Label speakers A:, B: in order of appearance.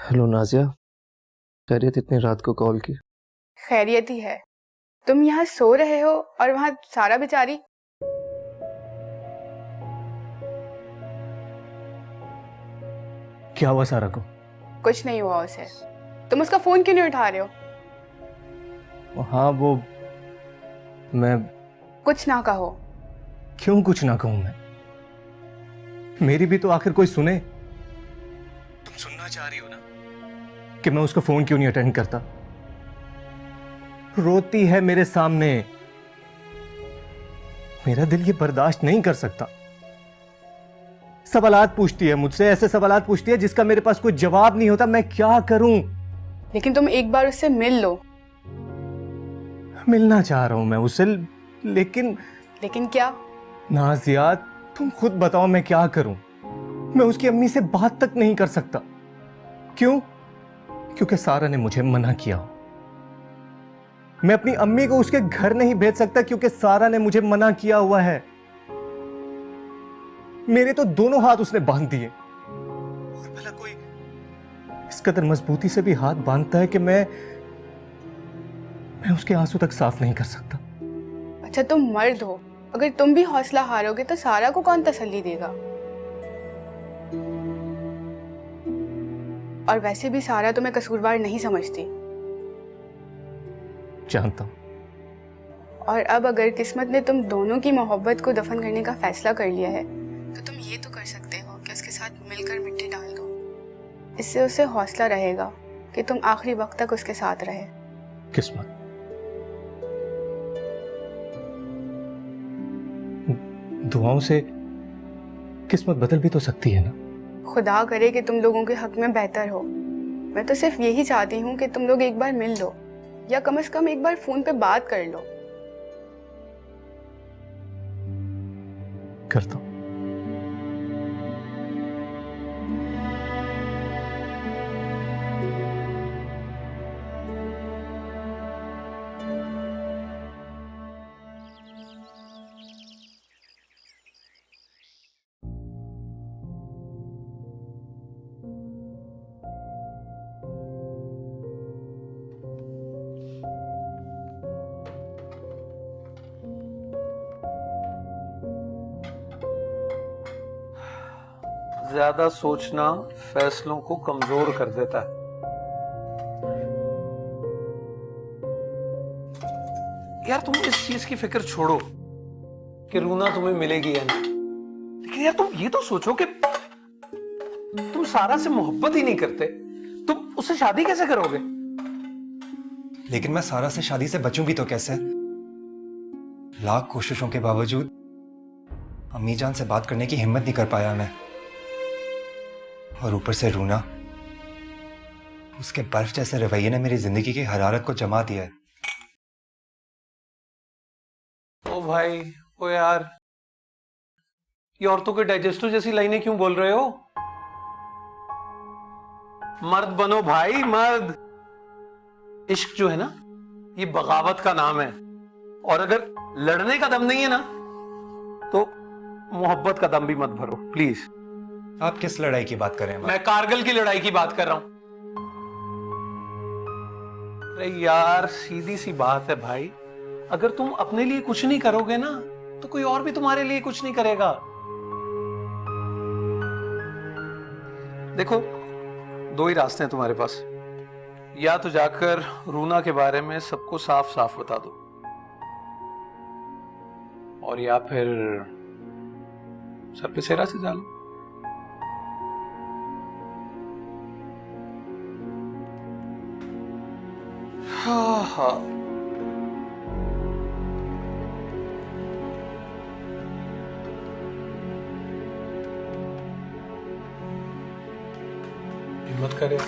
A: Hello Nazia, खैरियत? इतनी रात को कॉल की?
B: खैरियत ही है। तुम यहाँ सो रहे हो और वहाँ सारा बेचारी।
C: क्या हुआ सारा को?
B: कुछ नहीं हुआ उसे। तुम उसका फोन क्यों नहीं उठा रहे हो?
C: हाँ वो मैं
B: कुछ ना कहो।
C: क्यों कुछ ना कहूं? मैं मेरी भी तो आखिर कोई सुने। तुम सुनना चाह रही हो ना कि मैं उसका फोन क्यों नहीं अटेंड करता? रोती है मेरे सामने, मेरा दिल ये बर्दाश्त नहीं कर सकता। सवालात पूछती है मुझसे, ऐसे सवालात पूछती है जिसका मेरे पास कोई जवाब नहीं होता। मैं क्या करूं?
B: लेकिन तुम एक बार उससे मिल लो।
C: मिलना चाह रहा हूं मैं उससे, लेकिन
B: क्या?
C: नाजिया तुम खुद बताओ मैं क्या करूं? मैं उसकी अम्मी से बात तक नहीं कर सकता। क्यों? क्योंकि सारा ने मुझे मना किया। मैं अपनी अम्मी को उसके घर नहीं भेज सकता क्योंकि सारा ने मुझे मना किया हुआ है। मेरे तो दोनों हाथ उसने बांध दिए, और भला कोई इस कदर मजबूती से भी हाथ बांधता है कि मैं उसके आंसू तक साफ नहीं कर सकता।
B: अच्छा तुम मर्द हो, अगर तुम भी हौसला हारोगे तो सारा को कौन तसल्ली देगा? और वैसे भी सारा तुम्हें कसूरवार नहीं समझती।
C: जानता हूं।
B: और अब अगर किस्मत ने तुम दोनों की मोहब्बत को दफन करने का फैसला कर लिया है तो तुम ये तो कर सकते हो कि उसके साथ मिलकर मिट्टी डाल दो। इससे उसे हौसला रहेगा कि तुम आखिरी वक्त तक उसके साथ रहे।
C: किस्मत, दुआओं से किस्मत बदल भी तो सकती है ना?
B: खुदा करे कि तुम लोगों के हक में बेहतर हो। मैं तो सिर्फ यही चाहती हूँ कि तुम लोग एक बार मिल लो, या कम से कम एक बार फोन पे बात कर लो।
C: करता हूं।
D: ज्यादा सोचना फैसलों को कमजोर कर देता है। यार तुम इस चीज की फिक्र छोड़ो कि रूना तुम्हें मिलेगी या नहीं, लेकिन यार तुम ये तो सोचो कि तुम सारा से मोहब्बत ही नहीं करते, तुम उससे शादी कैसे करोगे?
E: लेकिन मैं सारा से शादी से बचूं भी तो कैसे? लाख कोशिशों के बावजूद अम्मी जान से बात करने की हिम्मत नहीं कर पाया मैं। और ऊपर से रूना, उसके बर्फ जैसे रवैये ने मेरी जिंदगी की हरारत को जमा दिया है।
D: ओ भाई, ओ यार, ये औरतों के डाइजेस्टिव जैसी लाइनें क्यों बोल रहे हो? मर्द बनो भाई, मर्द। इश्क जो है ना, ये बगावत का नाम है, और अगर लड़ने का दम नहीं है ना तो मोहब्बत का दम भी मत भरो प्लीज।
E: आप किस लड़ाई की बात कर रहे हैं?
D: मैं कारगिल की लड़ाई की बात कर रहा हूं। अरे यार सीधी सी बात है भाई, अगर तुम अपने लिए कुछ नहीं करोगे ना तो कोई और भी तुम्हारे लिए कुछ नहीं करेगा। देखो, दो ही रास्ते हैं तुम्हारे पास, या तो जाकर रूना के बारे में सबको साफ साफ बता दो, और या फिर सर पे सेरा से डालो। हाँ हाँ, हिम्मत करे।